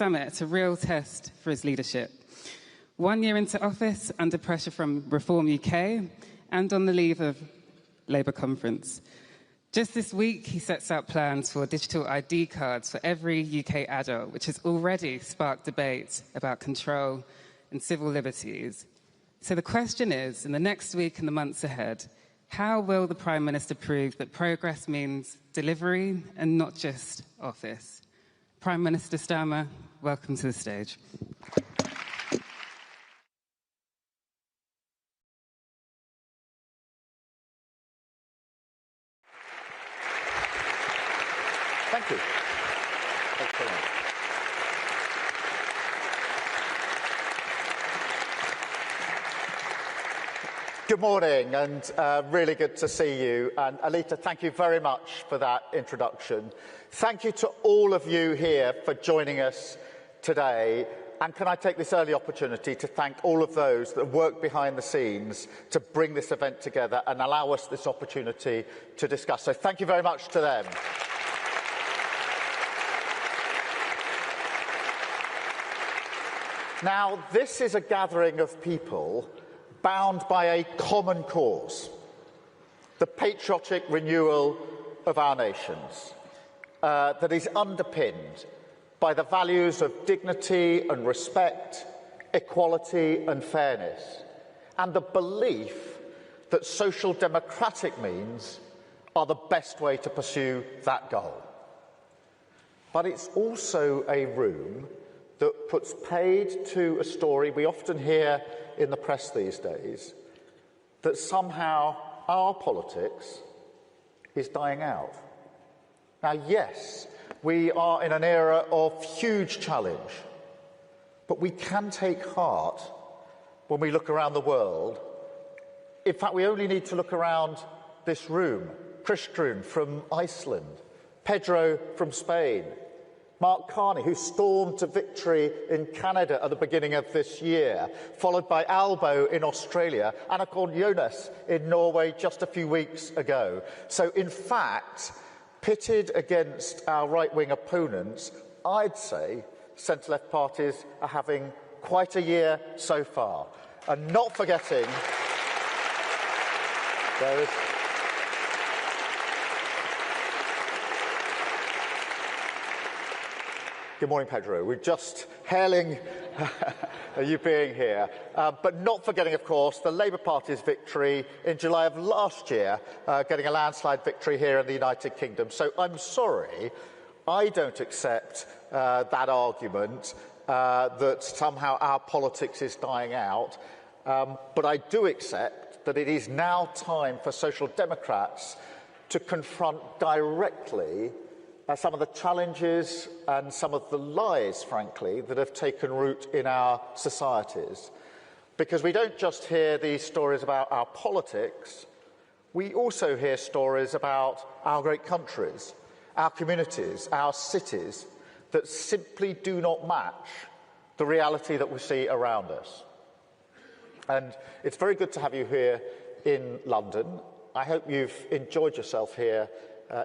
summit at a real test for his leadership. 1 year into office, under pressure from Reform UK, and on the leave of Labour conference. Just this week, he sets out plans for digital ID cards for every UK adult, which has already sparked debate about control and civil liberties. So the question is, in the next week and the months ahead, how will the Prime Minister prove that progress means delivery and not just office? Prime Minister Starmer, welcome to the stage. Thank you. Thanks very much. Good morning, and really good to see you. And Alita, thank you very much for that introduction. Thank you to all of you here for joining us today. And can I take this early opportunity to thank all of those that work behind the scenes to bring this event together and allow us this opportunity to discuss. So thank you very much to them. Now, this is a gathering of people bound by a common cause, the patriotic renewal of our nations, that is underpinned by the values of dignity and respect, equality and fairness, and the belief that social democratic means are the best way to pursue that goal. But it's also a room that puts paid to a story we often hear in the press these days, that somehow our politics is dying out. Now, yes, we are in an era of huge challenge, but we can take heart when we look around the world. In fact, we only need to look around this room. Kristrún from Iceland, Pedro from Spain, Mark Carney, who stormed to victory in Canada at the beginning of this year, followed by Albo in Australia, and Jonas in Norway just a few weeks ago. So, in fact, pitted against our right-wing opponents, I'd say centre-left parties are having quite a year so far. And not forgetting, there is... Good morning, Pedro. We're just hailing you being here. But not forgetting, of course, the Labour Party's victory in July of last year, getting a landslide victory here in the United Kingdom. So I'm sorry, I don't accept that argument that somehow our politics is dying out. But I do accept that it is now time for Social Democrats to confront directly some of the challenges and some of the lies, frankly, that have taken root in our societies. Because we don't just hear these stories about our politics, we also hear stories about our great countries, our communities, our cities, that simply do not match the reality that we see around us. And it's very good to have you here in London. I hope you've enjoyed yourself here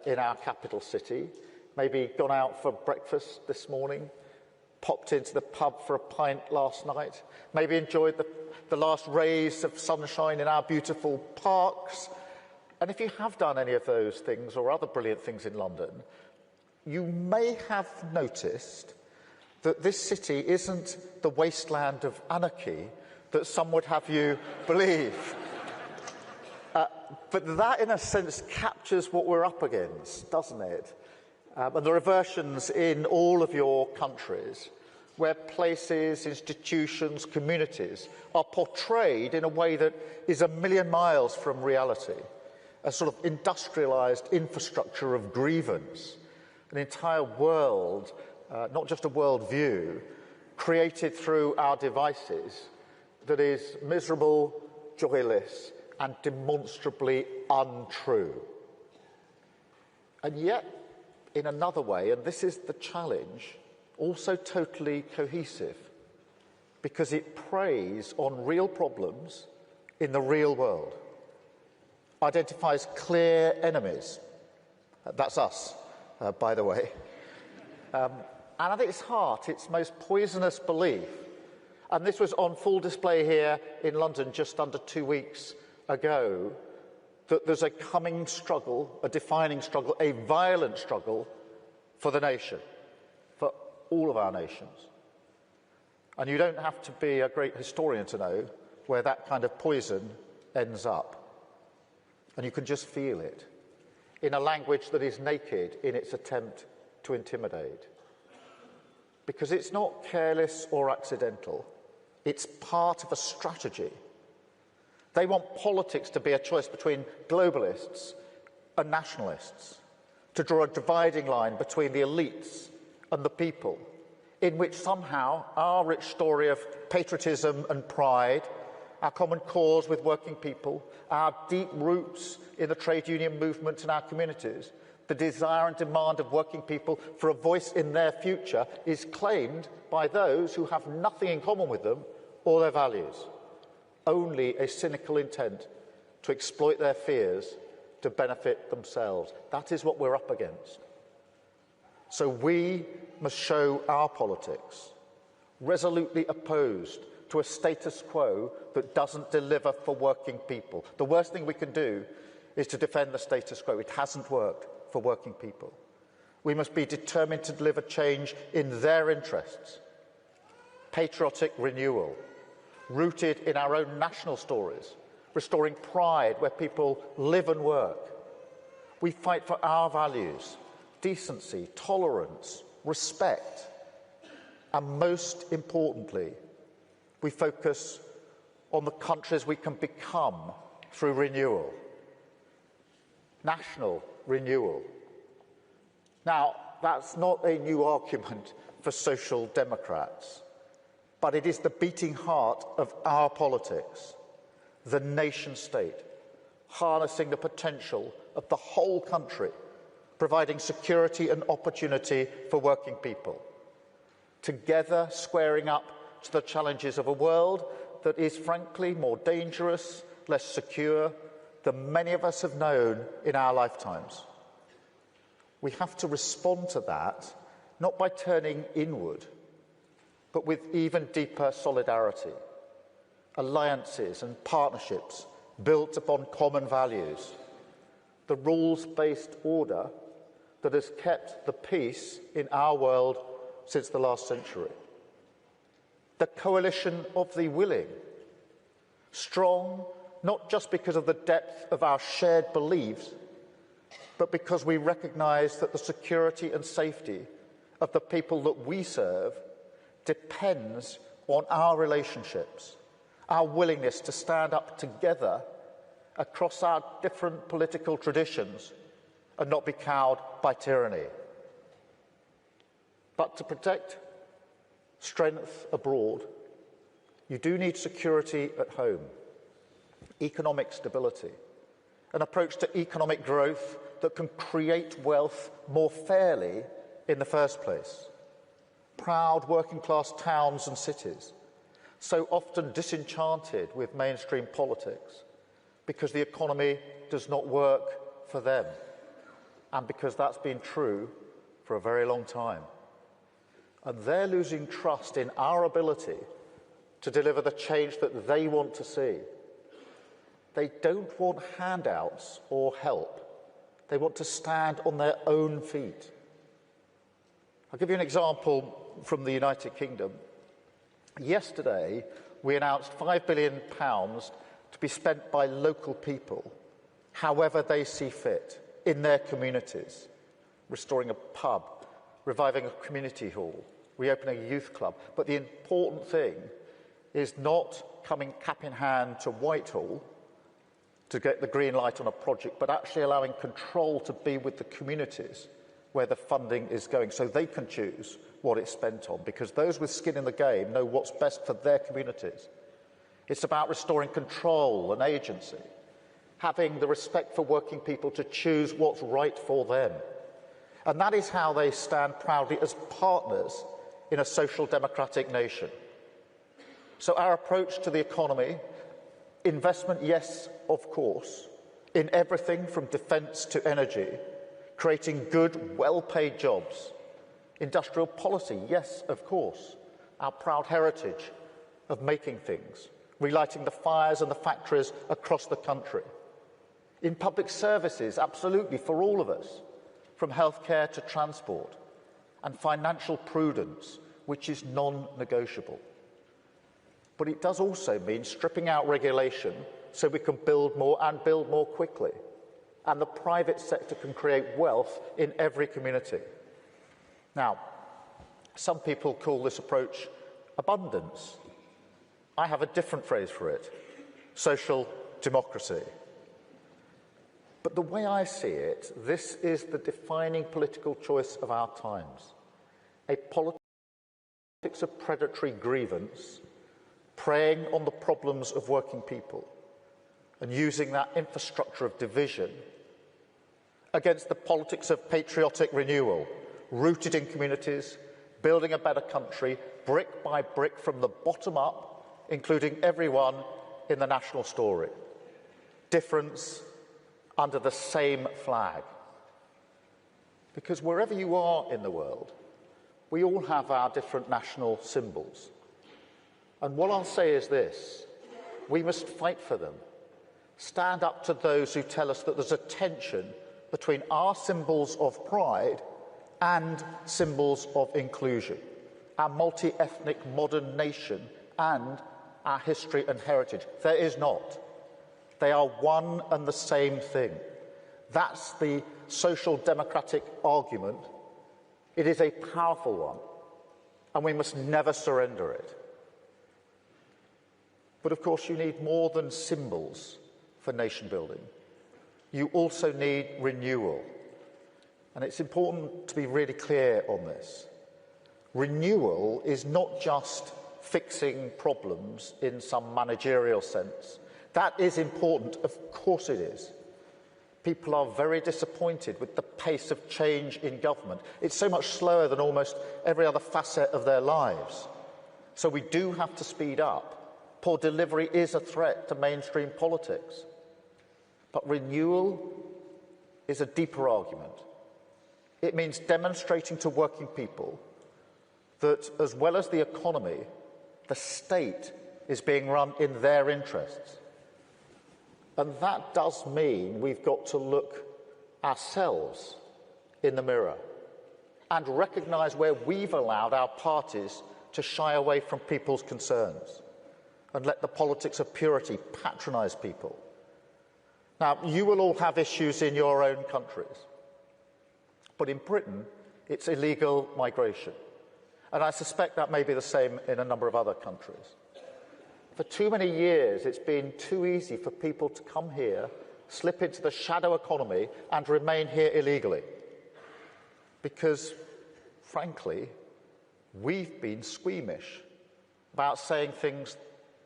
in our capital city. Maybe gone out for breakfast this morning, popped into the pub for a pint last night, maybe enjoyed the last rays of sunshine in our beautiful parks. And if you have done any of those things or other brilliant things in London, you may have noticed that this city isn't the wasteland of anarchy that some would have you believe. But that, in a sense, captures what we're up against, doesn't it? And there are versions in all of your countries where places, institutions, communities are portrayed in a way that is a million miles from reality. A sort of industrialised infrastructure of grievance, an entire world, not just a world view, created through our devices that is miserable, joyless, and demonstrably untrue. And yet, in another way, and this is the challenge, also totally cohesive, because it preys on real problems in the real world, identifies clear enemies, that's us, by the way, And at its heart, its most poisonous belief, and this was on full display here in London just under 2 weeks ago, that there's a coming struggle, a defining struggle, a violent struggle for the nation, for all of our nations. And you don't have to be a great historian to know where that kind of poison ends up. And you can just feel it in a language that is naked in its attempt to intimidate. Because it's not careless or accidental. It's part of a strategy. They want politics to be a choice between globalists and nationalists, to draw a dividing line between the elites and the people, in which somehow our rich story of patriotism and pride, our common cause with working people, our deep roots in the trade union movement in our communities, the desire and demand of working people for a voice in their future is claimed by those who have nothing in common with them or their values. Only a cynical intent to exploit their fears to benefit themselves. That is what we're up against. So we must show our politics resolutely opposed to a status quo that doesn't deliver for working people. The worst thing we can do is to defend the status quo. It hasn't worked for working people. We must be determined to deliver change in their interests. Patriotic renewal, rooted in our own national stories, restoring pride where people live and work. We fight for our values, decency, tolerance, respect, and most importantly, we focus on the countries we can become through renewal. National renewal. Now, that's not a new argument for social democrats, but it is the beating heart of our politics, the nation-state, harnessing the potential of the whole country, providing security and opportunity for working people, together squaring up to the challenges of a world that is frankly more dangerous, less secure than many of us have known in our lifetimes. We have to respond to that, not by turning inward, but with even deeper solidarity, alliances and partnerships built upon common values, the rules-based order that has kept the peace in our world since the last century. The coalition of the willing, strong not just because of the depth of our shared beliefs, but because we recognise that the security and safety of the people that we serve depends on our relationships, our willingness to stand up together across our different political traditions and not be cowed by tyranny. But to protect strength abroad, you do need security at home, economic stability, an approach to economic growth that can create wealth more fairly in the first place. Proud working-class towns and cities, so often disenchanted with mainstream politics because the economy does not work for them, and because that's been true for a very long time. And they're losing trust in our ability to deliver the change that they want to see. They don't want handouts or help. They want to stand on their own feet. I'll give you an example from the United Kingdom. Yesterday, we announced £5 billion to be spent by local people, however they see fit, in their communities, restoring a pub, reviving a community hall, reopening a youth club. But the important thing is not coming cap in hand to Whitehall to get the green light on a project, but actually allowing control to be with the communities where the funding is going, so they can choose what it's spent on, because those with skin in the game know what's best for their communities. It's about restoring control and agency, having the respect for working people to choose what's right for them. And that is how they stand proudly as partners in a social democratic nation. So our approach to the economy, investment, yes, of course, in everything from defence to energy, creating good, well-paid jobs, Industrial policy, yes, of course. Our proud heritage of making things, relighting the fires and the factories across the country. In public services, absolutely, for all of us, from healthcare to transport, and financial prudence, which is non-negotiable. But it does also mean stripping out regulation so we can build more and build more quickly, and the private sector can create wealth in every community. Now, some people call this approach abundance. I have a different phrase for it: social democracy. But the way I see it, this is the defining political choice of our times. A politics of predatory grievance, preying on the problems of working people, and using that infrastructure of division against the politics of patriotic renewal, rooted in communities, building a better country, brick by brick from the bottom up, including everyone in the national story. Difference under the same flag. Because wherever you are in the world, we all have our different national symbols. And what I'll say is this: we must fight for them. Stand up to those who tell us that there's a tension between our symbols of pride and symbols of inclusion, our multi-ethnic modern nation and our history and heritage. There is not. They are one and the same thing. That's the social democratic argument. It is a powerful one, and we must never surrender it. But of course, you need more than symbols for nation building. You also need renewal. And it's important to be really clear on this. Renewal is not just fixing problems in some managerial sense. That is important, of course it is. People are very disappointed with the pace of change in government. It's so much slower than almost every other facet of their lives. So we do have to speed up. Poor delivery is a threat to mainstream politics. But renewal is a deeper argument. It means demonstrating to working people that, as well as the economy, the state is being run in their interests. And that does mean we've got to look ourselves in the mirror and recognise where we've allowed our parties to shy away from people's concerns and let the politics of purity patronise people. Now, you will all have issues in your own countries, but in Britain, it's illegal migration. And I suspect that may be the same in a number of other countries. For too many years, it's been too easy for people to come here, slip into the shadow economy and remain here illegally. Because, frankly, we've been squeamish about saying things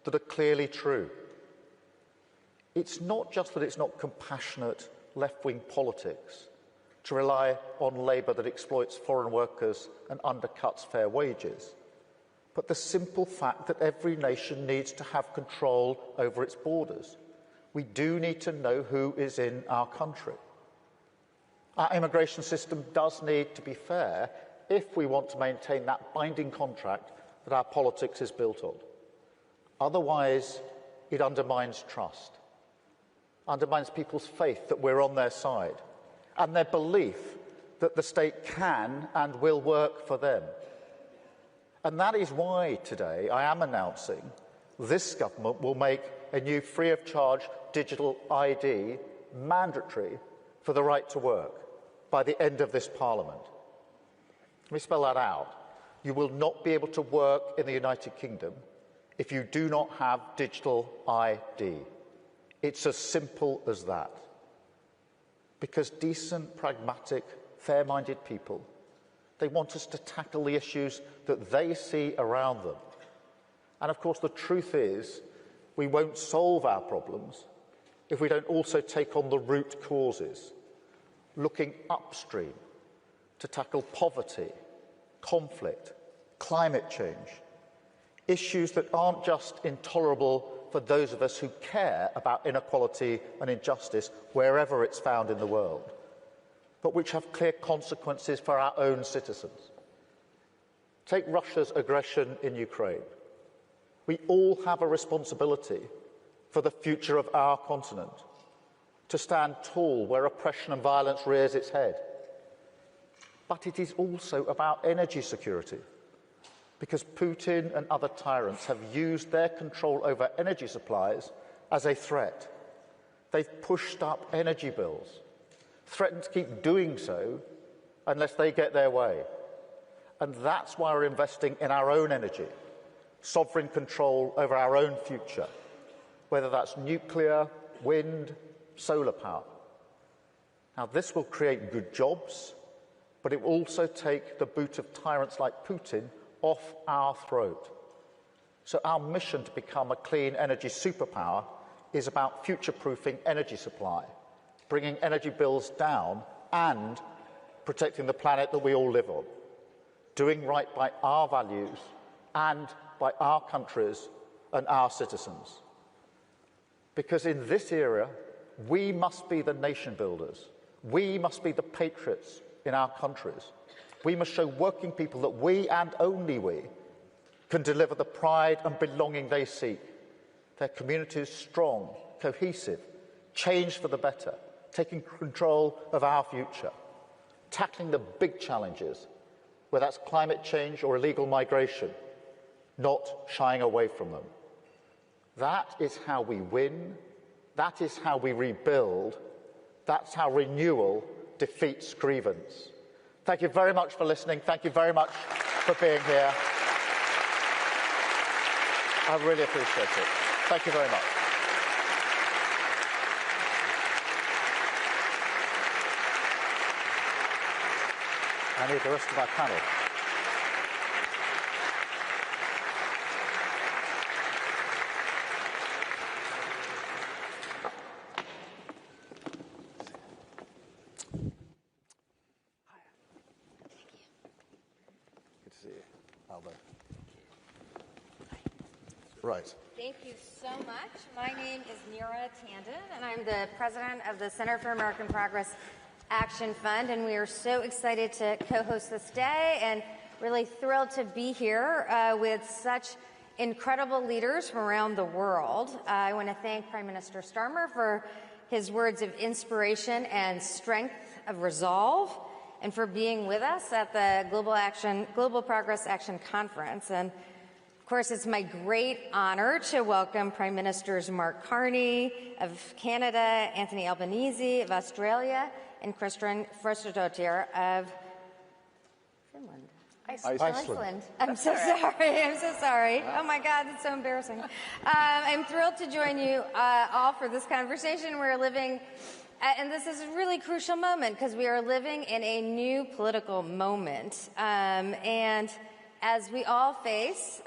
that are clearly true. It's not just that it's not compassionate left-wing politics to rely on labour that exploits foreign workers and undercuts fair wages, but the simple fact that every nation needs to have control over its borders. We do need to know who is in our country. Our immigration system does need to be fair if we want to maintain that binding contract that our politics is built on. Otherwise, it undermines trust, undermines people's faith that we're on their side, and their belief that the state can and will work for them. And that is why today I am announcing this government will make a new free-of-charge digital ID mandatory for the right to work by the end of this Parliament. Let me spell that out. You will not be able to work in the United Kingdom if you do not have digital ID. It's as simple as that. Because decent, pragmatic, fair-minded people, they want us to tackle the issues that they see around them. And of course, the truth is, we won't solve our problems if we don't also take on the root causes, looking upstream to tackle poverty, conflict, climate change, issues that aren't just intolerable for those of us who care about inequality and injustice wherever it's found in the world, but which have clear consequences for our own citizens. Take Russia's aggression in Ukraine. We all have a responsibility for the future of our continent, to stand tall where oppression and violence rears its head. But it is also about energy security, because Putin and other tyrants have used their control over energy supplies as a threat. They've pushed up energy bills, threatened to keep doing so unless they get their way. And that's why we're investing in our own energy, sovereign control over our own future, whether that's nuclear, wind, solar power. Now, this will create good jobs, but it will also take the boot of tyrants like Putin off our throat. So our mission to become a clean energy superpower is about future-proofing energy supply, bringing energy bills down and protecting the planet that we all live on, doing right by our values and by our countries and our citizens. Because in this era, we must be the nation builders. We must be the patriots in our countries. We must show working people that we, and only we, can deliver the pride and belonging they seek. Their communities strong, cohesive, changed for the better, taking control of our future, tackling the big challenges, whether that's climate change or illegal migration, not shying away from them. That is how we win. That is how we rebuild. That's how renewal defeats grievance. Thank you very much for listening. Thank you very much for being here. I really appreciate it. Thank you very much. I need the rest of our panel. Right. Thank you so much. My name is Neera Tandon, and I'm the president of the Center for American Progress Action Fund, and we are so excited to co-host this day and really thrilled to be here with such incredible leaders from around the world. I want to thank Prime Minister Starmer for his words of inspiration and strength of resolve, and for being with us at the Global Progress Action Conference. And of course, it's my great honor to welcome Prime Ministers Mark Carney of Canada, Anthony Albanese of Australia, and Christian Frostadottir of Finland. Iceland. I'm so sorry. I'm so sorry. Oh my God, it's so embarrassing. I'm thrilled to join you all for this conversation. We're living, and this is a really crucial moment because we are living in a new political moment. And as we all face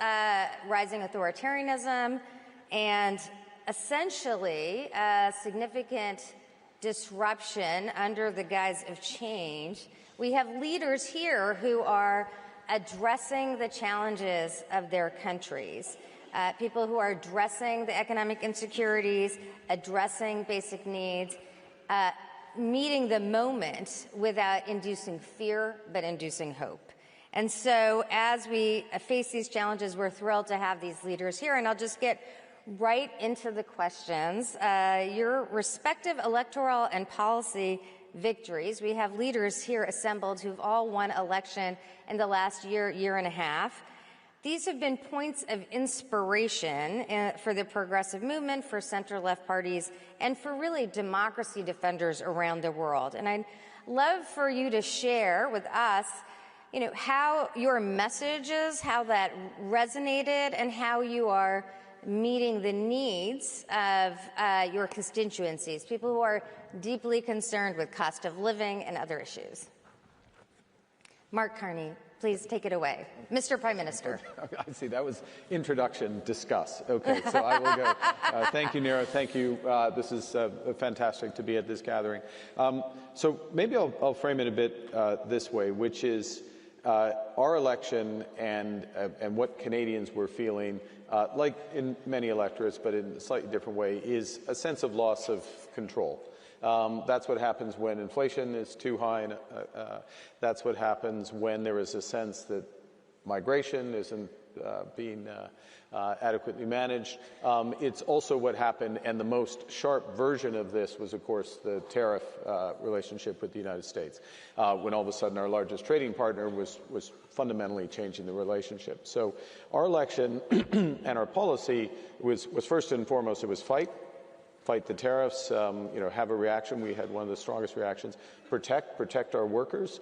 rising authoritarianism and essentially significant disruption under the guise of change, we have leaders here who are addressing the challenges of their countries, people who are addressing the economic insecurities, addressing basic needs, meeting the moment without inducing fear, but inducing hope. And so as we face these challenges, we're thrilled to have these leaders here. And I'll just get right into the questions. Your respective electoral and policy victories. We have leaders here assembled who've all won election in the last year and a half. These have been points of inspiration for the progressive movement, for center-left parties, and for really democracy defenders around the world. And I'd love for you to share with us how your messages, how that resonated, and how you are meeting the needs of your constituencies, people who are deeply concerned with cost of living and other issues. Mark Carney, please take it away. Mr. Prime Minister. I see, that was introduction, discuss. Okay, so I will go. Thank you, Neera. Thank you. This is fantastic to be at this gathering. So maybe I'll frame it a bit this way, which is our election and what Canadians were feeling, like in many electorates, but in a slightly different way, is a sense of loss of control. That's what happens when inflation is too high, and that's what happens when there is a sense that migration isn't being adequately managed. It's also what happened, and the most sharp version of this was, of course, the tariff relationship with the United States, when all of a sudden our largest trading partner was fundamentally changing the relationship. So our election and our policy was first and foremost, it was fight the tariffs, have a reaction. We had one of the strongest reactions. Protect our workers.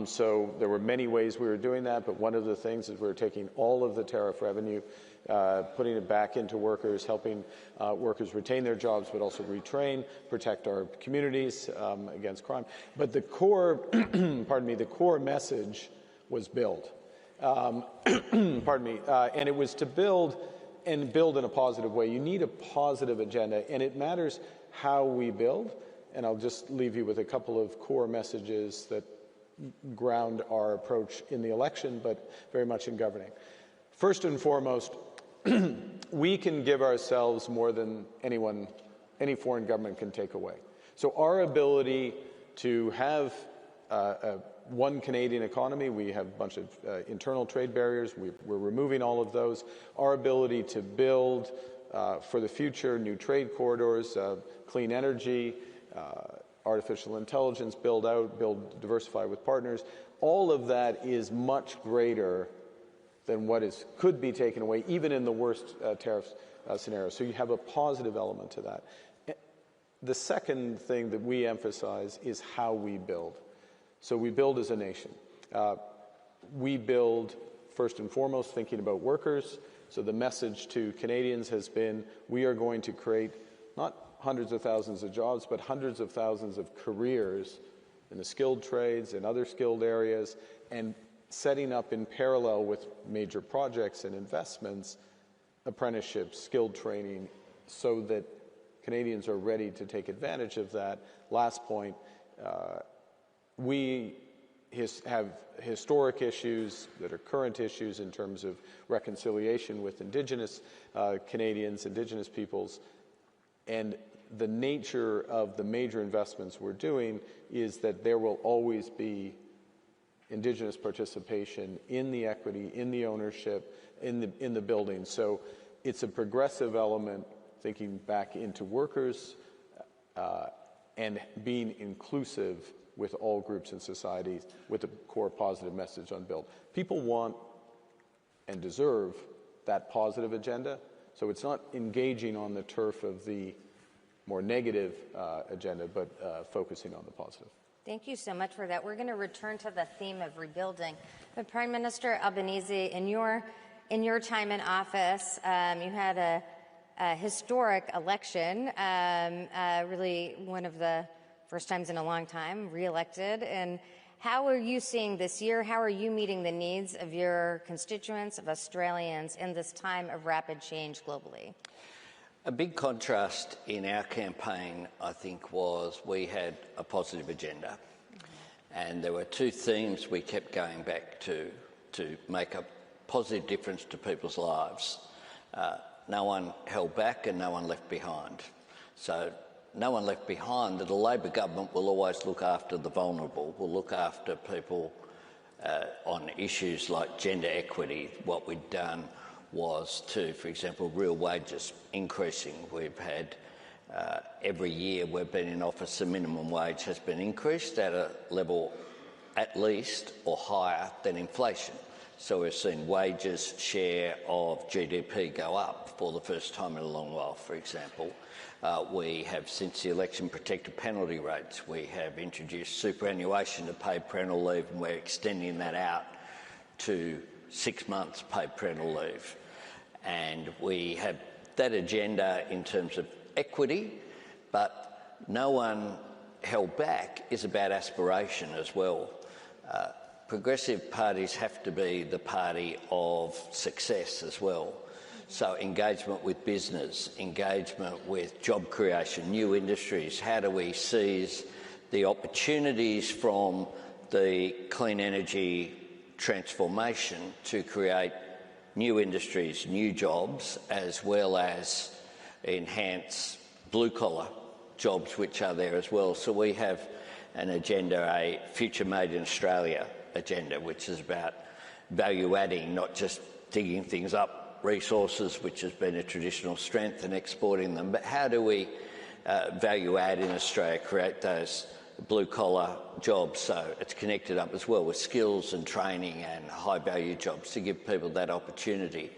So there were many ways we were doing that, but one of the things is we were taking all of the tariff revenue, putting it back into workers, helping workers retain their jobs, but also retrain, protect our communities against crime. But the core, the core message was build. And it was to build in a positive way. You need a positive agenda, and it matters how we build. And I'll just leave you with a couple of core messages that ground our approach in the election, but very much in governing. First and foremost, we can give ourselves more than any foreign government can take away. So our ability to have one Canadian economy, we have a bunch of internal trade barriers, we're removing all of those. Our ability to build for the future new trade corridors, clean energy, artificial intelligence, diversify with partners, all of that is much greater than what could be taken away, even in the worst tariff scenario. So you have a positive element to that. The second thing that we emphasize is how we build. So we build as a nation. We build first and foremost thinking about workers. So the message to Canadians has been, we are going to create not hundreds of thousands of jobs, but hundreds of thousands of careers in the skilled trades and other skilled areas, and setting up in parallel with major projects and investments, apprenticeships, skilled training, so that Canadians are ready to take advantage of that. Last point, we have historic issues that are current issues in terms of reconciliation with Indigenous Canadians, Indigenous peoples, and the nature of the major investments we're doing is that there will always be Indigenous participation in the equity, in the ownership, in the building. So it's a progressive element, thinking back into workers and being inclusive with all groups in society, with a core positive message on build. People want and deserve that positive agenda, so it's not engaging on the turf of the more negative agenda, but focusing on the positive. Thank you so much for that. We're going to return to the theme of rebuilding. But Prime Minister Albanese, in your time in office, you had a historic election, really one of the first times in a long time, re-elected. And how are you seeing this year? How are you meeting the needs of your constituents, of Australians, in this time of rapid change globally? A big contrast in our campaign, I think, was we had a positive agenda. And there were two themes we kept going back to make a positive difference to people's lives. No one held back and no one left behind. So no one left behind, that a Labor government will always look after the vulnerable, will look after people on issues like gender equity. What we'd done was to, for example, real wages increasing. We've had, every year we've been in office, the minimum wage has been increased at a level at least or higher than inflation. So we've seen wages share of GDP go up for the first time in a long while, for example. We have, since the election, protected penalty rates. We have introduced superannuation to paid parental leave, and we're extending that out to 6 months paid parental leave. And we have that agenda in terms of equity, but no one held back is about aspiration as well. Progressive parties have to be the party of success as well. So engagement with business, engagement with job creation, new industries. How do we seize the opportunities from the clean energy transformation to create new industries, new jobs, as well as enhance blue-collar jobs which are there as well. So we have an agenda, a Future Made in Australia agenda, which is about value-adding, not just digging things up, resources, which has been a traditional strength, and exporting them, but how do we value-add in Australia, create those blue-collar jobs, so it's connected up as well with skills and training and high-value jobs to give people that opportunity.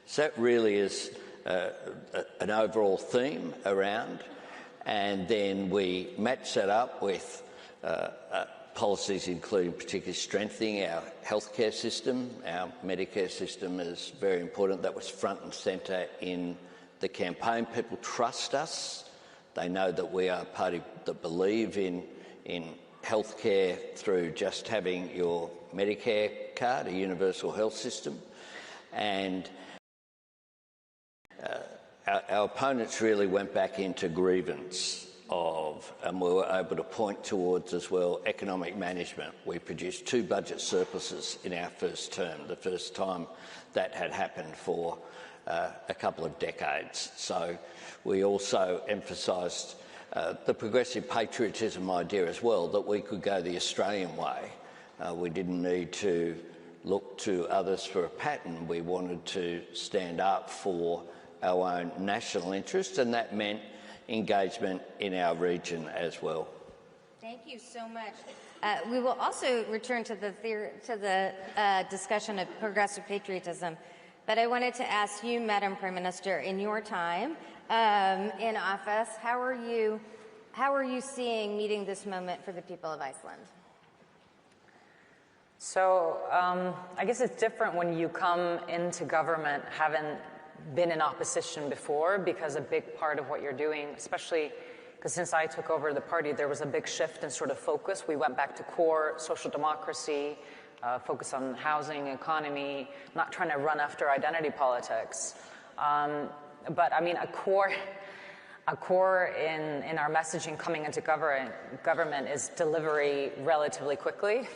So that really is an overall theme around, and then we match that up with policies including particularly strengthening our healthcare system. Our Medicare system is very important. That was front and centre in the campaign. People trust us. They know that we are a party that believe in healthcare through just having your Medicare card, a universal health system. And our opponents really went back into grievance and we were able to point towards as well economic management. We produced 2 budget surpluses in our first term, the first time that had happened for a couple of decades. So we also emphasised the progressive patriotism idea as well, that we could go the Australian way. We didn't need to look to others for a pattern. We wanted to stand up for our own national interests, and that meant engagement in our region as well. Thank you so much. We will also return to the discussion of progressive patriotism, but I wanted to ask you, Madam Prime Minister, in your time in office, how are you seeing meeting this moment for the people of Iceland? So I guess it's different when you come into government having been in opposition before, because a big part of what you're doing, especially because since I took over the party, there was a big shift in sort of focus. We went back to core social democracy, focus on housing, economy, not trying to run after identity politics. But I mean, a core in our messaging coming into government is delivery relatively quickly.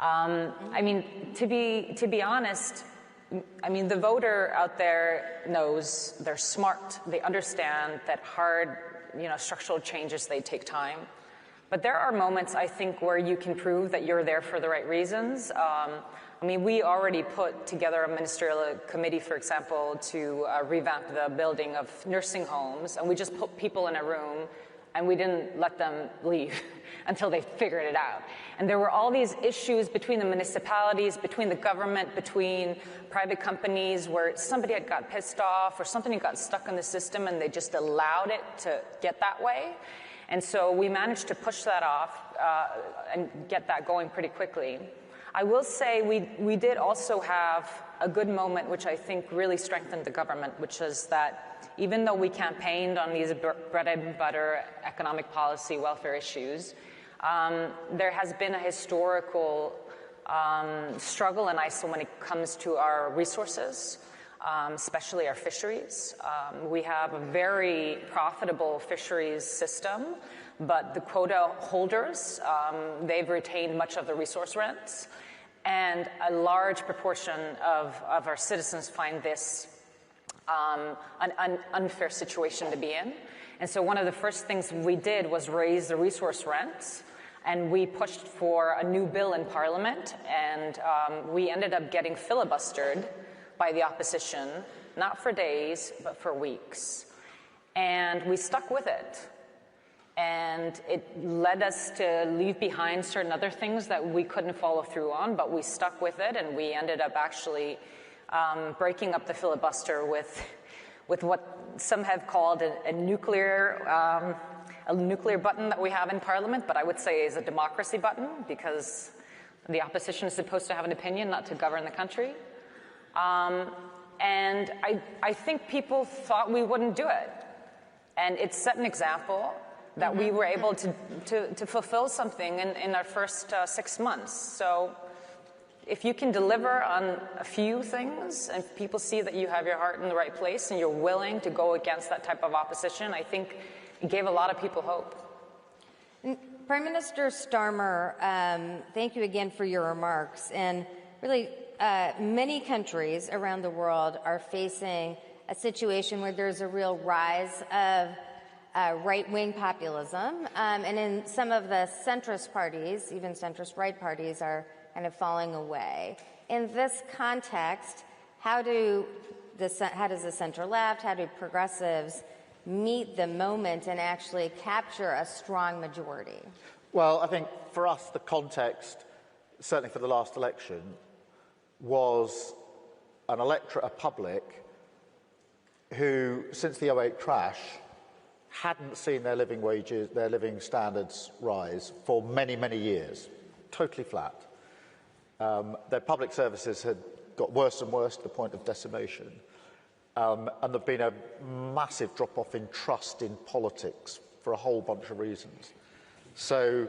I mean, to be honest, I mean, the voter out there knows, they're smart, they understand that hard, structural changes, they take time. But there are moments, I think, where you can prove that you're there for the right reasons. I mean, we already put together a ministerial committee, for example, to revamp the building of nursing homes, and we just put people in a room and we didn't let them leave until they figured it out. And there were all these issues between the municipalities, between the government, between private companies, where somebody had got pissed off or something had got stuck in the system and they just allowed it to get that way. And so we managed to push that off and get that going pretty quickly. I will say we did also have a good moment, which I think really strengthened the government, which is that even though we campaigned on these bread and butter economic policy welfare issues, there has been a historical struggle in Iceland when it comes to our resources, especially our fisheries. We have a very profitable fisheries system, but the quota holders, they've retained much of the resource rents, and a large proportion of our citizens find this an unfair situation to be in. And so one of the first things we did was raise the resource rents, and we pushed for a new bill in Parliament, and we ended up getting filibustered by the opposition, not for days, but for weeks. And we stuck with it. And it led us to leave behind certain other things that we couldn't follow through on, but we stuck with it, and we ended up actually breaking up the filibuster with what some have called a nuclear button that we have in Parliament, but I would say is a democracy button, because the opposition is supposed to have an opinion, not to govern the country. And I think people thought we wouldn't do it. And it set an example that we were able to fulfill something in our first 6 months. So if you can deliver on a few things and people see that you have your heart in the right place and you're willing to go against that type of opposition, I think it gave a lot of people hope. Prime Minister Starmer, thank you again for your remarks. And really, many countries around the world are facing a situation where there's a real rise of right-wing populism. And in some of the centrist parties, even centrist right parties, are kind of falling away. In this context, how does the center left, how do progressives meet the moment and actually capture a strong majority? Well, I think for us, the context, certainly for the last election, was an electorate, a public, who, since the 2008 crash, hadn't seen their living wages, their living standards rise for many, many years, totally flat. Their public services had got worse and worse to the point of decimation. And there'd been a massive drop-off in trust in politics for a whole bunch of reasons. So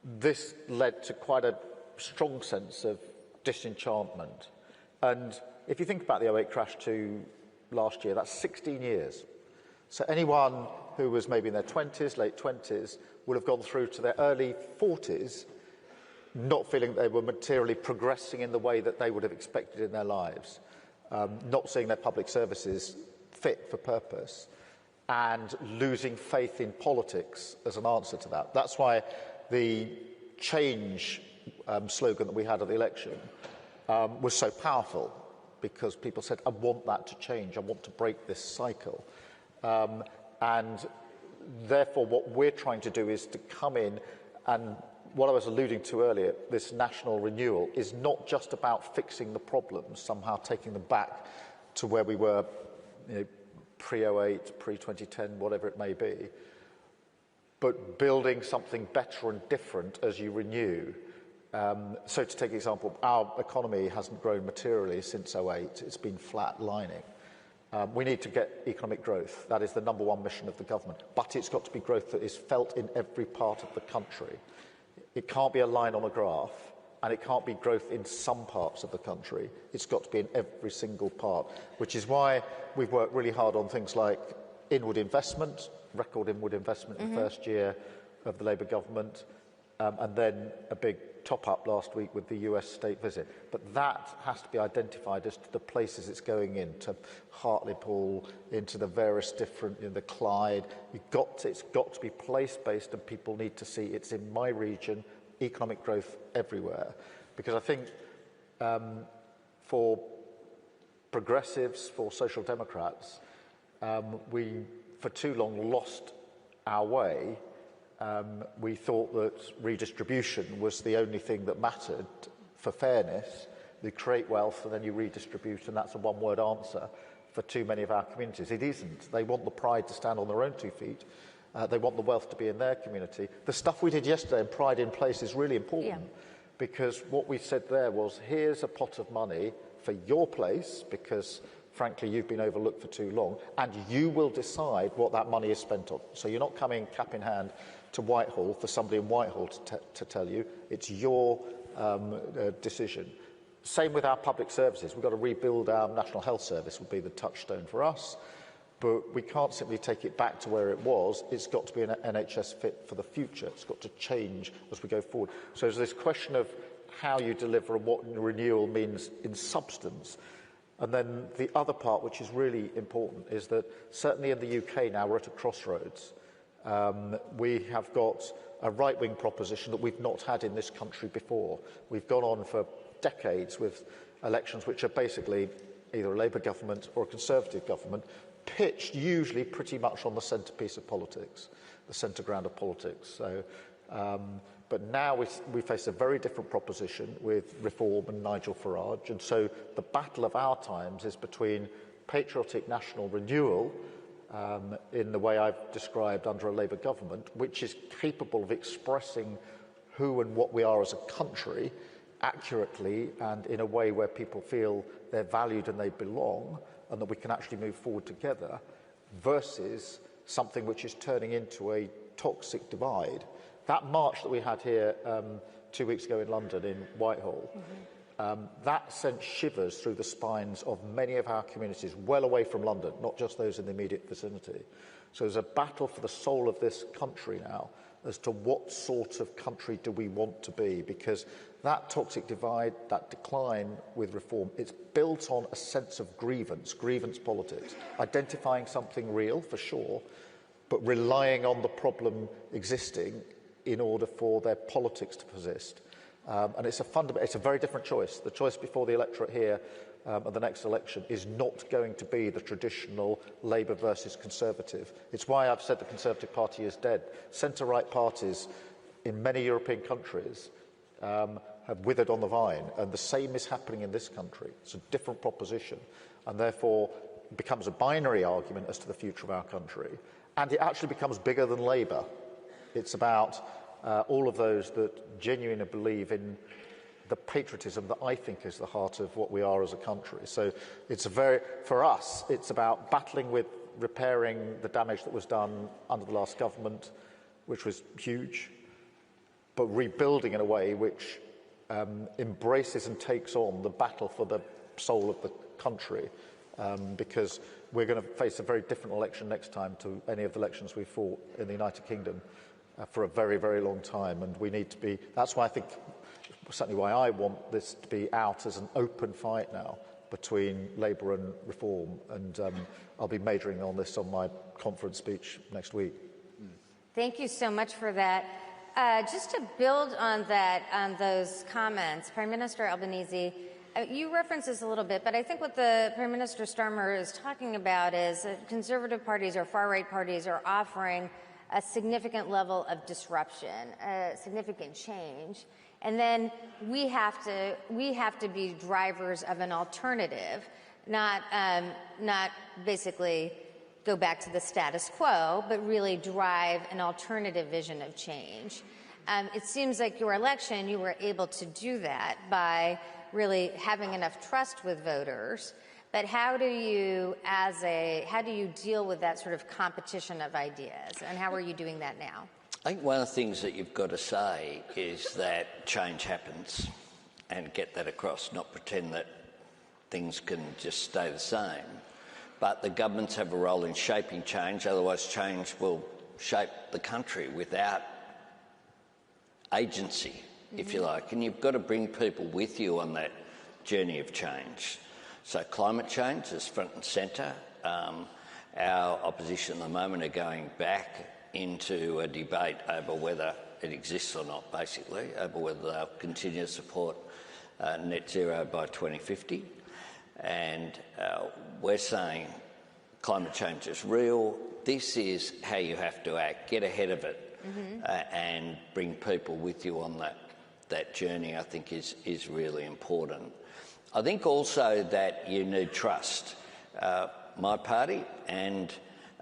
this led to quite a strong sense of disenchantment. And if you think about the 2008 crash to last year, that's 16 years. So anyone who was maybe in their 20s, late 20s, would have gone through to their early 40s not feeling they were materially progressing in the way that they would have expected in their lives, not seeing their public services fit for purpose, and losing faith in politics as an answer to that. That's why the change slogan that we had at the election was so powerful, because people said, I want that to change, I want to break this cycle. And therefore what we're trying to do is to come in, and what I was alluding to earlier, this national renewal, is not just about fixing the problems, somehow taking them back to where we were, pre-08, pre-2010, whatever it may be, but building something better and different as you renew. So to take an example, our economy hasn't grown materially since 08. It's been flat-lining. We need to get economic growth. That is the number one mission of the government. But it's got to be growth that is felt in every part of the country. It can't be a line on a graph, and it can't be growth in some parts of the country. It's got to be in every single part, which is why we've worked really hard on things like inward investment, record inward investment in the first year of the Labour government, and then a big top-up last week with the US state visit. But that has to be identified as to the places it's going in, to Hartlepool, into the various different, the Clyde. It's got to be place-based, and people need to see it's in my region, economic growth everywhere. Because I think for progressives, for Social Democrats, we for too long lost our way. We thought that redistribution was the only thing that mattered for fairness. You create wealth and then you redistribute, and that's a one-word answer for too many of our communities. It isn't. They want the pride to stand on their own 2 feet. They want the wealth to be in their community. The stuff we did yesterday in Pride in Place is really important, because what we said there was, here's a pot of money for your place, because frankly you've been overlooked for too long, and you will decide what that money is spent on. So you're not coming cap in hand to Whitehall for somebody in Whitehall to tell you. It's your decision. Same with our public services. We've got to rebuild our National Health Service, would be the touchstone for us. But we can't simply take it back to where it was. It's got to be an NHS fit for the future. It's got to change as we go forward. So there's this question of how you deliver and what renewal means in substance. And then the other part, which is really important, is that certainly in the UK now we're at a crossroads. We have got a right-wing proposition that we've not had in this country before. We've gone on for decades with elections which are basically either a Labour government or a Conservative government, pitched usually pretty much on the centrepiece of politics, the centre ground of politics. So, but now we face a very different proposition with Reform and Nigel Farage, and so the battle of our times is between patriotic national renewal, in the way I've described under a Labour government, which is capable of expressing who and what we are as a country accurately and in a way where people feel they're valued and they belong, and that we can actually move forward together, versus something which is turning into a toxic divide. That march that we had here 2 weeks ago in London, in Whitehall, that sent shivers through the spines of many of our communities well away from London, not just those in the immediate vicinity. So there's a battle for the soul of this country now as to what sort of country do we want to be, because that toxic divide, that decline with Reform, it's built on a sense of grievance politics, identifying something real for sure, but relying on the problem existing in order for their politics to persist. And it's a very different choice. The choice before the electorate here at the next election is not going to be the traditional Labour versus Conservative. It's why I've said the Conservative Party is dead. Centre-right parties in many European countries have withered on the vine, and the same is happening in this country. It's a different proposition, and therefore it becomes a binary argument as to the future of our country, and it actually becomes bigger than Labour. It's about all of those that genuinely believe in the patriotism that I think is the heart of what we are as a country. So for us, it's about battling with repairing the damage that was done under the last government, which was huge, but rebuilding in a way which embraces and takes on the battle for the soul of the country, because we're going to face a very different election next time to any of the elections we fought in the United Kingdom for a very, very long time. And we need to be, that's why I think, certainly why I want this to be out as an open fight now between Labour and Reform. And I'll be majoring on this on my conference speech next week. Thank you so much for that. Just to build on that, on those comments, Prime Minister Albanese, you referenced this a little bit, but I think what the Prime Minister Starmer is talking about is that conservative parties or far-right parties are offering a significant level of disruption, a significant change, and then we have to be drivers of an alternative, not basically go back to the status quo, but really drive an alternative vision of change. It seems like your election, you were able to do that by really having enough trust with voters. But how do you deal with that sort of competition of ideas, and how are you doing that now? I think one of the things that you've got to say is that change happens, and get that across, not pretend that things can just stay the same. But the governments have a role in shaping change, otherwise change will shape the country without agency, if you like. And you've got to bring people with you on that journey of change. So climate change is front and centre. Our opposition at the moment are going back into a debate over whether it exists or not, basically, over whether they'll continue to support net zero by 2050. And we're saying climate change is real. This is how you have to act. Get ahead of it and bring people with you on that journey, I think is really important. I think also that you need trust. My party and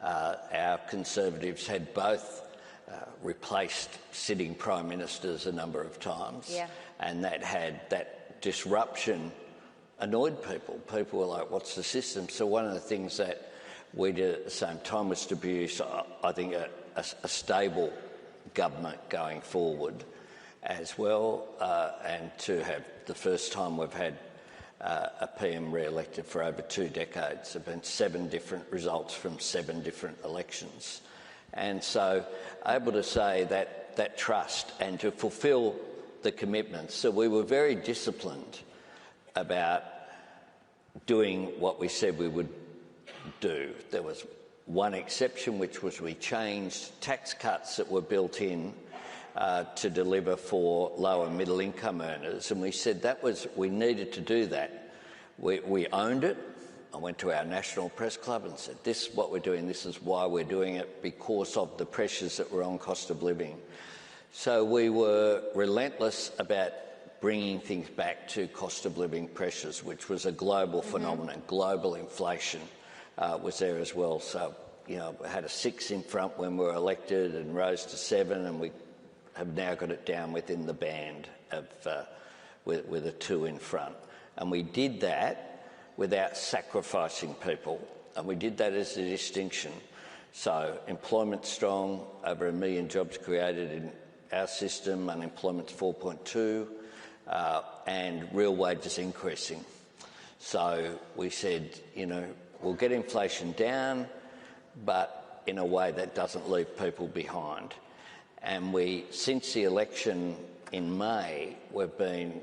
our Conservatives had both replaced sitting Prime Ministers a number of times, and that disruption annoyed people. People were like, what's the system? So one of the things that we did at the same time was to produce, I think, a stable government going forward as well, and to have the first time we've had a PM re-elected for over 2 decades. There have been 7 different results from 7 different elections. And so able to say that trust and to fulfil the commitments. So we were very disciplined about doing what we said we would do. There was one exception, which was we changed tax cuts that were built in to deliver for lower middle income earners, and we said we needed to do that. We owned it. I went to our National Press Club and said, this is what we're doing, this is why we're doing it, because of the pressures that were on cost of living. So we were relentless about bringing things back to cost of living pressures, which was a global phenomenon. Global inflation was there as well. So, we had a 6 in front when we were elected and rose to 7, and we have now got it down within the band of with a 2 in front. And we did that without sacrificing people, and we did that as a distinction. So employment strong, over 1 million jobs created in our system, unemployment's 4.2, and real wages increasing. So we said, we'll get inflation down, but in a way that doesn't leave people behind. And since the election in May, we've been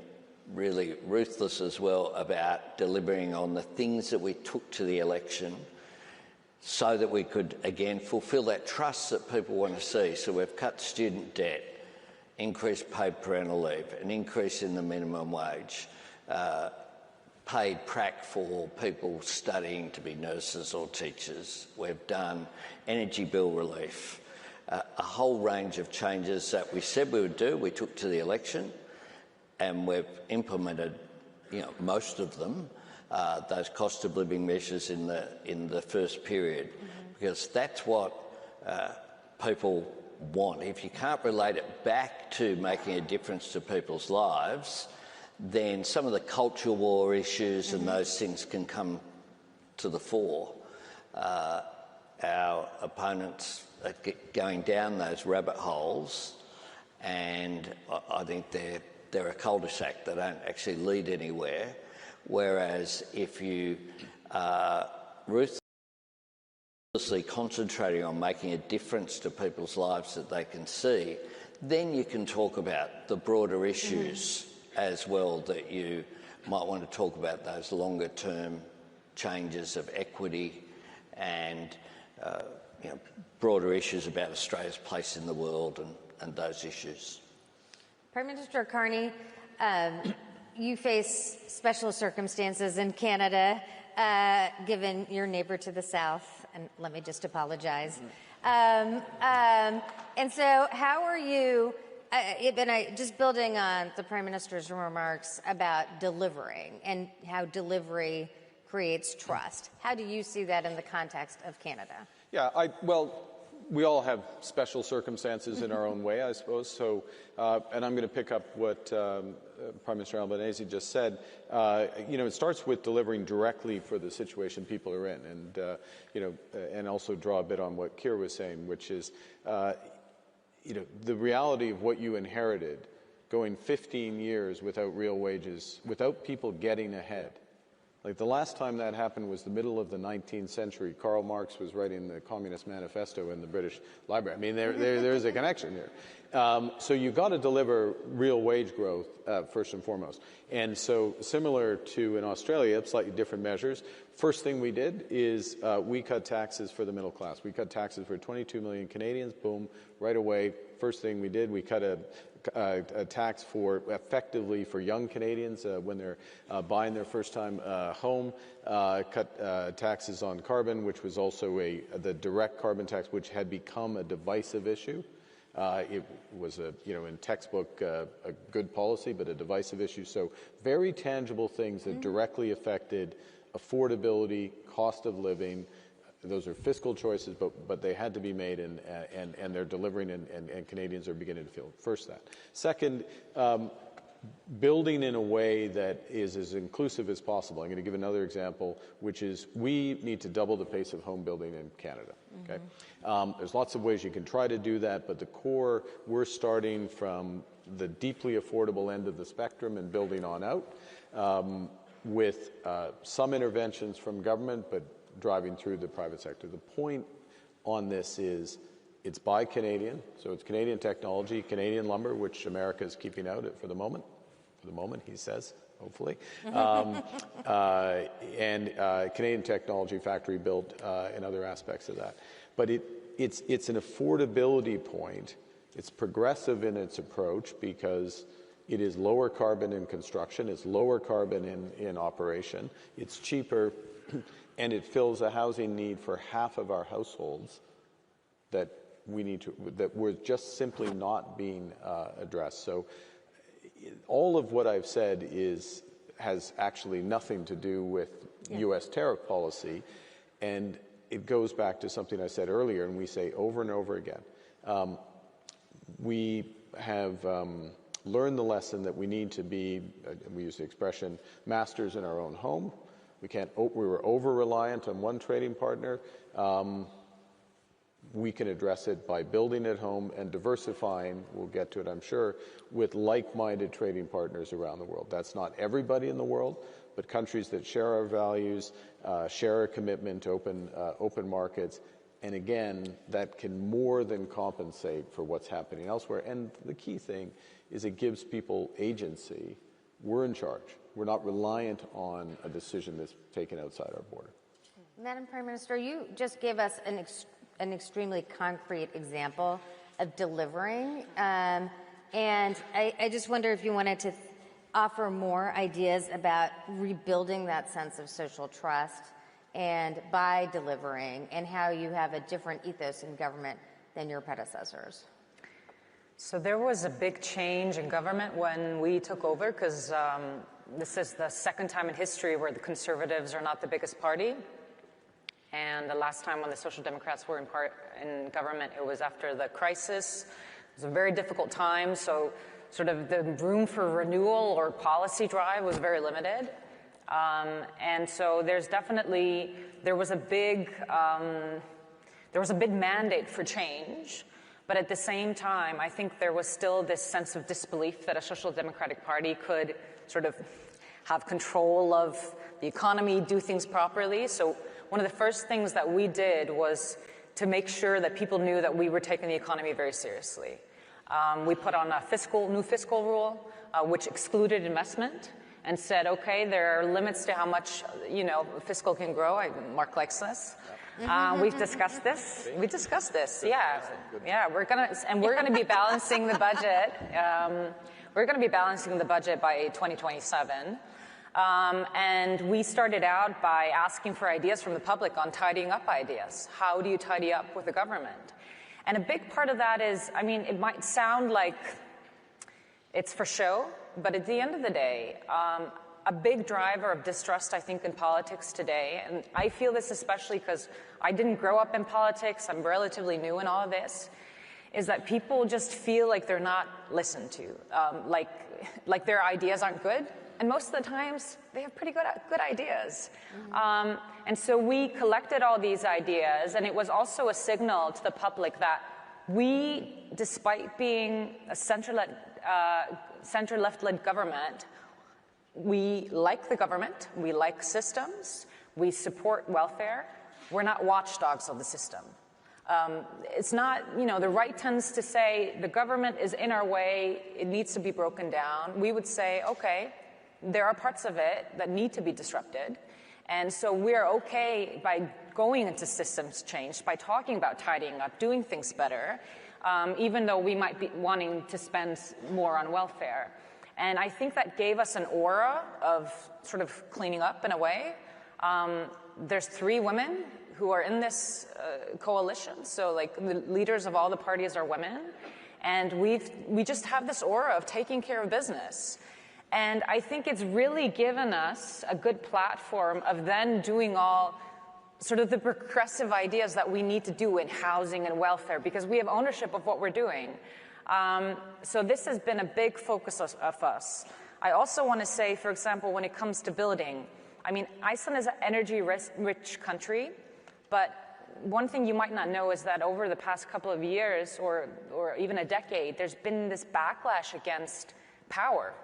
really ruthless as well about delivering on the things that we took to the election so that we could, again, fulfil that trust that people want to see. So we've cut student debt. increased paid parental leave, an increase in the minimum wage, paid prac for people studying to be nurses or teachers. We've done energy bill relief, a whole range of changes that we said we would do, we took to the election, and we've implemented, most of them, those cost of living measures in the first period, because that's what people want. If you can't relate it back to making a difference to people's lives, then some of the culture war issues and those things can come to the fore. Our opponents are going down those rabbit holes, and I think they're a cul-de-sac. They don't actually lead anywhere. Whereas if you are ruthlessly concentrating on making a difference to people's lives that they can see, then you can talk about the broader issues as well, that you might want to talk about, those longer term changes of equity and broader issues about Australia's place in the world and those issues. Prime Minister Carney, you face special circumstances in Canada, given your neighbour to the south, and let me just apologize. And so how are you, just building on the Prime Minister's remarks about delivering and how delivery creates trust, how do you see that in the context of Canada? Yeah, we all have special circumstances in our own way, I suppose. So, and I'm going to pick up what Prime Minister Albanese just said. It starts with delivering directly for the situation people are in, and and also draw a bit on what Keir was saying, which is, the reality of what you inherited, going 15 years without real wages, without people getting ahead. Like, the last time that happened was the middle of the 19th century. Karl Marx was writing the Communist Manifesto in the British Library. I mean, there's a connection here. So you've got to deliver real wage growth first and foremost. And so, similar to in Australia, slightly different measures. First thing we did is we cut taxes for the middle class. We cut taxes for 22 million Canadians. Boom, right away. First thing we did, we cut a tax effectively for young Canadians when they're buying their first time home, cut taxes on carbon, which was also the direct carbon tax, which had become a divisive issue. It was in textbook a good policy, but a divisive issue. So very tangible things that directly affected affordability, cost of living. Those are fiscal choices, but they had to be made, and they're delivering, and Canadians are beginning to feel first that. Second, building in a way that is as inclusive as possible. I'm going to give another example, which is we need to double the pace of home building in Canada. Okay, there's lots of ways you can try to do that, but the core, we're starting from the deeply affordable end of the spectrum and building on out, with some interventions from government, but driving through the private sector. The point on this is it's by Canadian, so it's Canadian technology, Canadian lumber, which America is keeping out for the moment, he says, hopefully, and Canadian technology factory built and other aspects of that. But it's an affordability point. It's progressive in its approach because it is lower carbon in construction, it's lower carbon in operation, it's cheaper, and it fills a housing need for half of our households that we're just simply not being addressed. So all of what I've said has actually nothing to do with U.S. tariff policy, and it goes back to something I said earlier, and we say over and over again. We have learned the lesson that we need to be, we use the expression, masters in our own home. We were over-reliant on one trading partner. We can address it by building at home and diversifying, we'll get to it, I'm sure, with like-minded trading partners around the world. That's not everybody in the world, but countries that share our values, share a commitment to open markets, and again, that can more than compensate for what's happening elsewhere. And the key thing is it gives people agency. We're in charge. We're not reliant on a decision that's taken outside our border. Madam Prime Minister, you just gave us an extremely concrete example of delivering. And I just wonder if you wanted to offer more ideas about rebuilding that sense of social trust and by delivering, and how you have a different ethos in government than your predecessors. So there was a big change in government when we took over, because this is the second time in history where the Conservatives are not the biggest party. And the last time when the Social Democrats were in government, it was after the crisis. It was a very difficult time, so sort of the room for renewal or policy drive was very limited. And so there was a big mandate for change, but at the same time, I think there was still this sense of disbelief that a Social Democratic Party could sort of have control of the economy, do things properly. So one of the first things that we did was to make sure that people knew that we were taking the economy very seriously. We put on a new fiscal rule, which excluded investment, and said, okay, there are limits to how much, fiscal can grow. Mark likes this. We've discussed this. We discussed this. Yeah. We're gonna be balancing the budget. We're gonna be balancing the budget by 2027. And we started out by asking for ideas from the public on tidying up ideas. How do you tidy up with the government? And a big part of that is, it might sound like it's for show, but at the end of the day, a big driver of distrust, I think, in politics today, and I feel this especially because I didn't grow up in politics, I'm relatively new in all of this, is that people just feel like they're not listened to, like their ideas aren't good. And most of the times, they have pretty good ideas. And so we collected all these ideas, and it was also a signal to the public that we, despite being a center-left-led government, we like the government, we like systems, we support welfare. We're not watchdogs of the system. It's not, the right tends to say the government is in our way, it needs to be broken down. We would say, okay, there are parts of it that need to be disrupted. And so we're okay by going into systems change, by talking about tidying up, doing things better, even though we might be wanting to spend more on welfare. And I think that gave us an aura of sort of cleaning up in a way. There's 3 women who are in this coalition. So like the leaders of all the parties are women. And we just have this aura of taking care of business. And I think it's really given us a good platform of then doing all sort of the progressive ideas that we need to do in housing and welfare, because we have ownership of what we're doing. So this has been a big focus of us. I also want to say, for example, when it comes to building, Iceland is an energy-rich country, but one thing you might not know is that over the past couple of years or even a decade, there's been this backlash against power,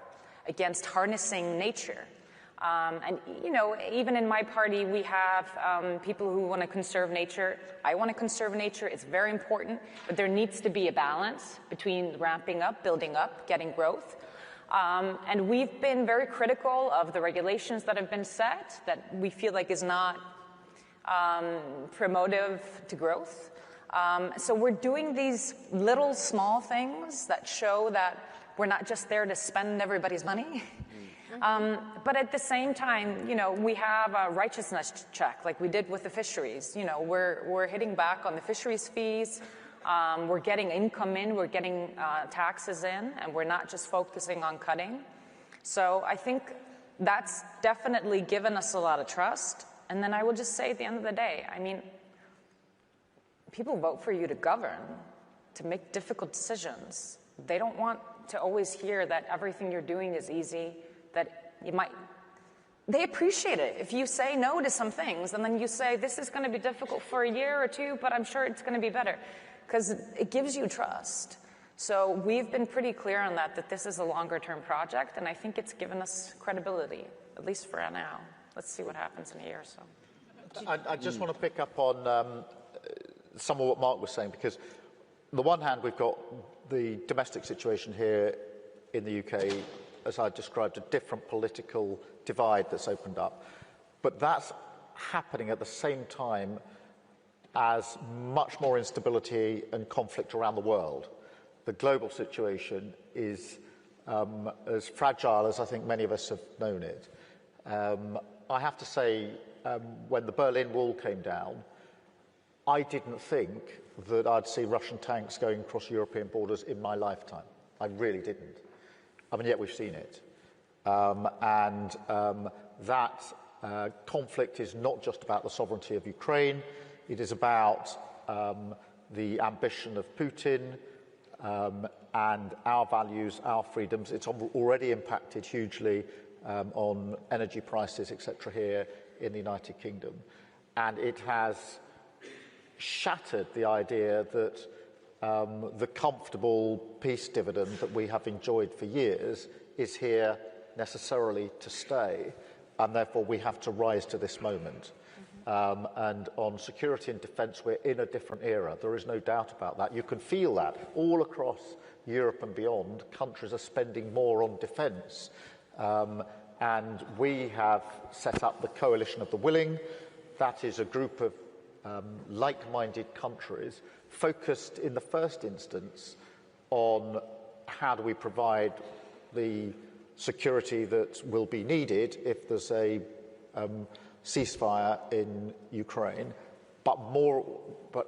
against harnessing nature. And, even in my party, we have people who want to conserve nature. I want to conserve nature. It's very important. But there needs to be a balance between ramping up, building up, getting growth. And we've been very critical of the regulations that have been set that we feel like is not promotive to growth. So we're doing these little small things that show that we're not just there to spend everybody's money. But at the same time, we have a righteousness check like we did with the fisheries. We're hitting back on the fisheries fees. We're getting income in, we're getting taxes in, and we're not just focusing on cutting. So I think that's definitely given us a lot of trust. And then I will just say at the end of the day, people vote for you to govern, to make difficult decisions. They don't want to always hear that everything you're doing is easy, that they appreciate it. If you say no to some things, and then you say, this is going to be difficult for a year or 2, but I'm sure it's going to be better, because it gives you trust. So we've been pretty clear on that this is a longer-term project, and I think it's given us credibility, at least for now. Let's see what happens in a year or so. I just want to pick up on some of what Mark was saying, because on the one hand, we've got the domestic situation here in the UK, as I described, a different political divide that's opened up. But that's happening at the same time as much more instability and conflict around the world. the global situation is as fragile as I think many of us have known it. I have to say, when the Berlin Wall came down, I didn't think that I'd see Russian tanks going across European borders in my lifetime. I really didn't. I mean, yet we've seen it. That conflict is not just about the sovereignty of Ukraine. It is about the ambition of Putin and our values, our freedoms. It's already impacted hugely on energy prices, etc., here in the United Kingdom. And it has shattered the idea that the comfortable peace dividend that we have enjoyed for years is here necessarily to stay, and therefore we have to rise to this moment. And on security and defence, we're in a different era. There is no doubt about that. You can feel that all across Europe and beyond. Countries are spending more on defence. And we have set up the Coalition of the Willing. That is a group of like-minded countries focused in the first instance on how do we provide the security that will be needed if there's a ceasefire in Ukraine, but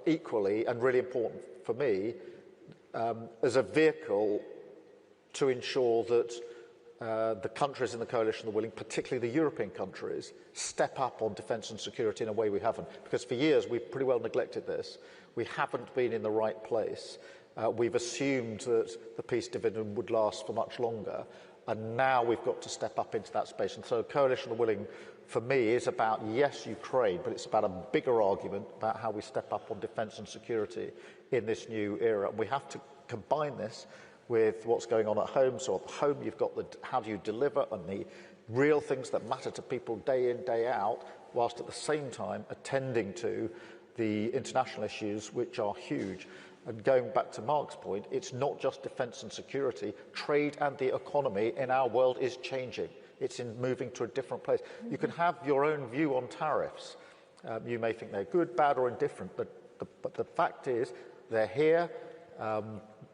equally, and really important for me, as a vehicle to ensure that the countries in the coalition are willing, particularly the European countries, step up on defence and security in a way we haven't. Because for years we've pretty well neglected this. We haven't been in the right place. We've assumed that the peace dividend would last for much longer. And now we've got to step up into that space. And so Coalition of the Willing, for me, is about, yes, Ukraine, but it's about a bigger argument about how we step up on defence and security in this new era. And we have to combine this with what's going on at home. So at home, you've got the how do you deliver and the real things that matter to people day in, day out, whilst at the same time attending to the international issues, which are huge. And going back to Mark's point, it's not just defence and security. Trade and the economy in our world is changing. It's moving to a different place. You can have your own view on tariffs. You may think they're good, bad, or indifferent, but the fact is they're here.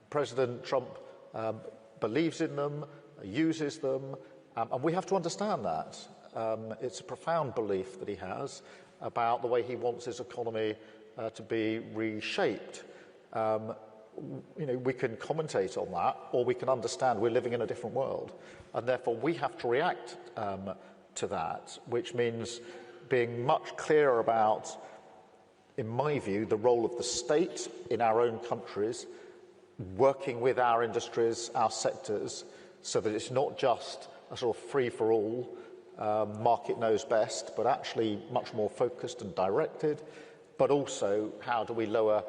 President Trump believes in them, uses them, and we have to understand that. It's a profound belief that he has about the way he wants his economy to be reshaped. We can commentate on that, or we can understand we're living in a different world, and therefore we have to react to that, which means being much clearer about, in my view, the role of the state in our own countries, working with our industries, our sectors, so that it's not just a sort of free-for-all, market knows best, but actually much more focused and directed, but also how do we lower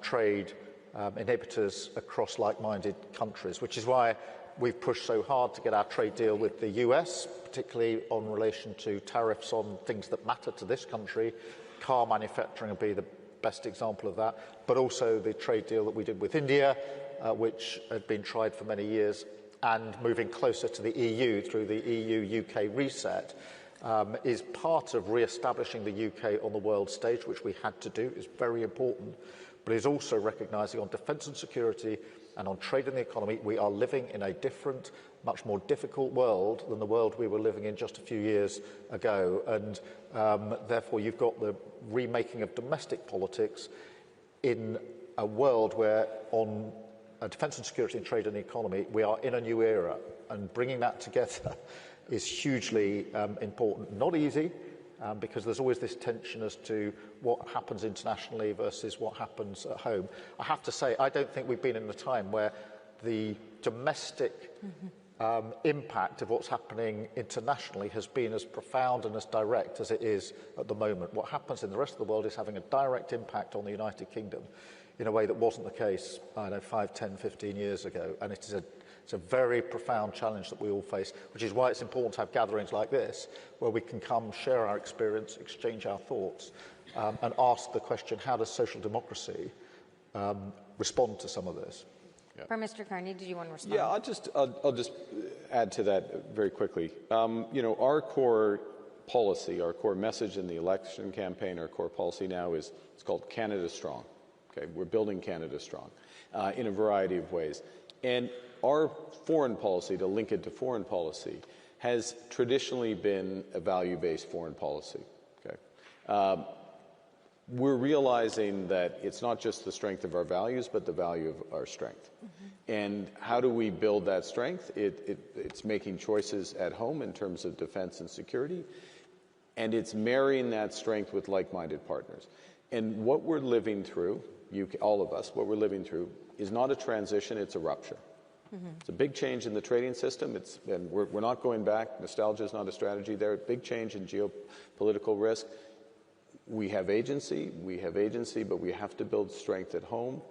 trade inhibitors across like-minded countries, which is why we've pushed so hard to get our trade deal with the US, particularly on relation to tariffs on things that matter to this country. Car manufacturing will be the best example of that, but also the trade deal that we did with India, which had been tried for many years, and moving closer to the EU through the EU-UK reset, is part of re-establishing the UK on the world stage, which we had to do. It's very important, but is also recognising on defence and security and on trade and the economy, we are living in a different, much more difficult world than the world we were living in just a few years ago. And therefore, you've got the remaking of domestic politics in a world where on defence and security and trade and the economy, we are in a new era. And bringing that together is hugely important. Not easy, because there's always this tension as to what happens internationally versus what happens at home. I have to say, I don't think we've been in a time where the domestic impact of what's happening internationally has been as profound and as direct as it is at the moment. What happens in the rest of the world is having a direct impact on the United Kingdom in a way that wasn't the case, 5, 10, 15 years ago. And it's a very profound challenge that we all face, which is why it's important to have gatherings like this, where we can come, share our experience, exchange our thoughts, and ask the question, how does social democracy respond to some of this? Yeah. For Mr. Carney, did you want to respond? Yeah, I'll just add to that very quickly. Our core policy, our core message in the election campaign, our core policy now is, it's called Canada Strong. Okay, we're building Canada strong in a variety of ways. And our foreign policy, to link it to foreign policy, has traditionally been a value-based foreign policy. Okay? We're realizing that it's not just the strength of our values, but the value of our strength. Mm-hmm. And how do we build that strength? It's making choices at home in terms of defense and security, and it's marrying that strength with like-minded partners. And what we're living through, all of us, what we're living through, is not a transition, it's a rupture. Mm-hmm. It's a big change in the trading system, and we're not going back. Nostalgia is not a strategy there. Big change in geopolitical risk. We have agency, but we have to build strength at home,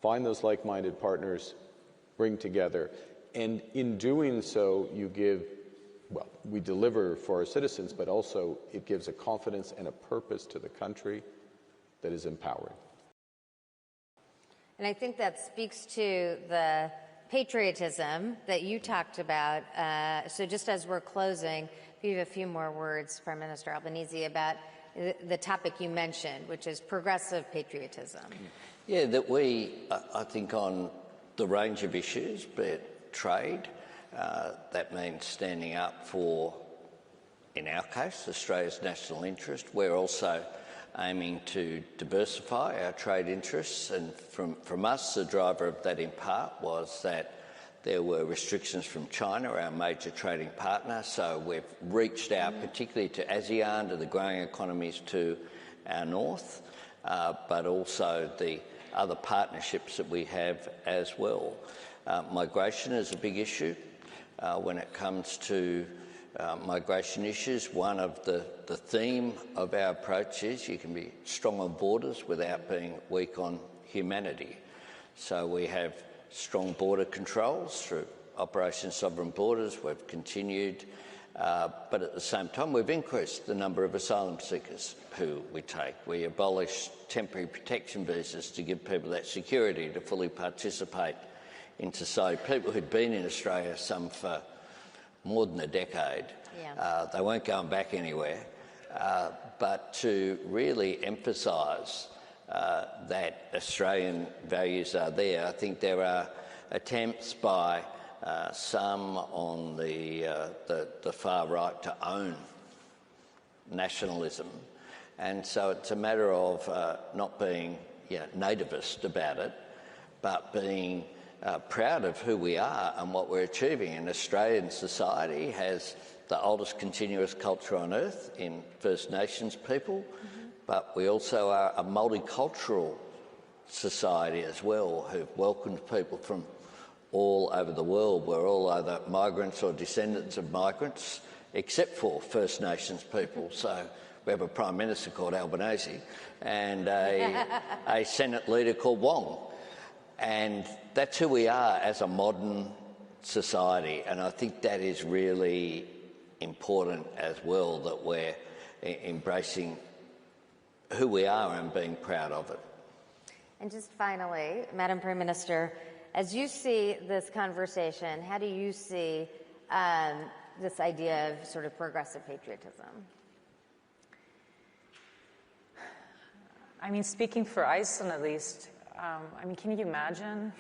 find those like-minded partners, bring together. And in doing so, we deliver for our citizens, but also it gives a confidence and a purpose to the country that is empowering. And I think that speaks to the patriotism that you talked about. So just as we're closing, if you have a few more words, Prime Minister Albanese, about the topic you mentioned, which is progressive patriotism. Yeah, that I think on the range of issues, be it trade, that means standing up for, in our case, Australia's national interest. We're also aiming to diversify our trade interests, and from us, the driver of that in part was that there were restrictions from China, our major trading partner, so we've reached out particularly to ASEAN, to the growing economies to our north, but also the other partnerships that we have as well. Migration is a big issue. When it comes to migration issues, one of the theme of our approach is you can be strong on borders without being weak on humanity. So we have strong border controls through Operation Sovereign Borders. We've continued, but at the same time we've increased the number of asylum seekers who we take. We abolished temporary protection visas to give people that security to fully participate in society. People who'd been in Australia some for more than a decade. Yeah. They weren't going back anywhere. But to really emphasise that Australian values are there, I think there are attempts by some on the far right to own nationalism. And so it's a matter of not being nativist about it, but being proud of who we are and what we're achieving. And Australian society has the oldest continuous culture on earth in First Nations people, but we also are a multicultural society as well, who've welcomed people from all over the world. We're all either migrants or descendants of migrants, except for First Nations people. So we have a Prime Minister called Albanese and a Senate leader called Wong. And that's who we are as a modern society, and I think that is really important as well, that we're embracing who we are and being proud of it. And just finally, Madam Prime Minister, as you see this conversation, how do you see this idea of sort of progressive patriotism? I mean, speaking for Iceland at least, can you imagine?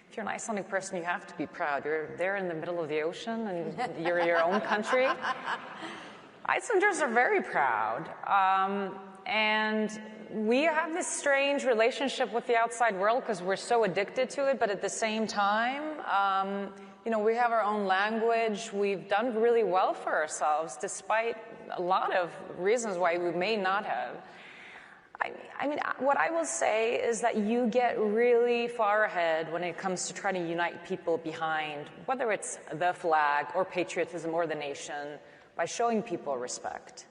If you're an Icelandic person, you have to be proud. You're there in the middle of the ocean and you're your own country. Icelanders are very proud. And we have this strange relationship with the outside world because we're so addicted to it, but at the same time, we have our own language. We've done really well for ourselves, despite a lot of reasons why we may not have. What I will say is that you get really far ahead when it comes to trying to unite people behind, whether it's the flag or patriotism or the nation, by showing people respect.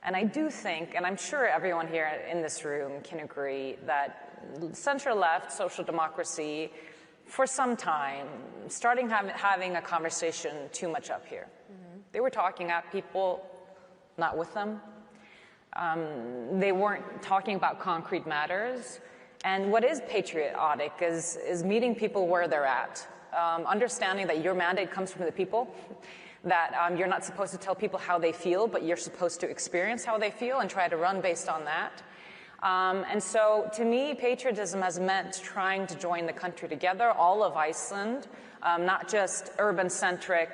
And I do think, and I'm sure everyone here in this room can agree, that center-left social democracy, for some time, starting having a conversation too much up here. Mm-hmm. They were talking at people, not with them. They weren't talking about concrete matters. And what is patriotic is meeting people where they're at, understanding that your mandate comes from the people, that you're not supposed to tell people how they feel, but you're supposed to experience how they feel and try to run based on that. And so, to me, patriotism has meant trying to join the country together, all of Iceland, not just urban-centric,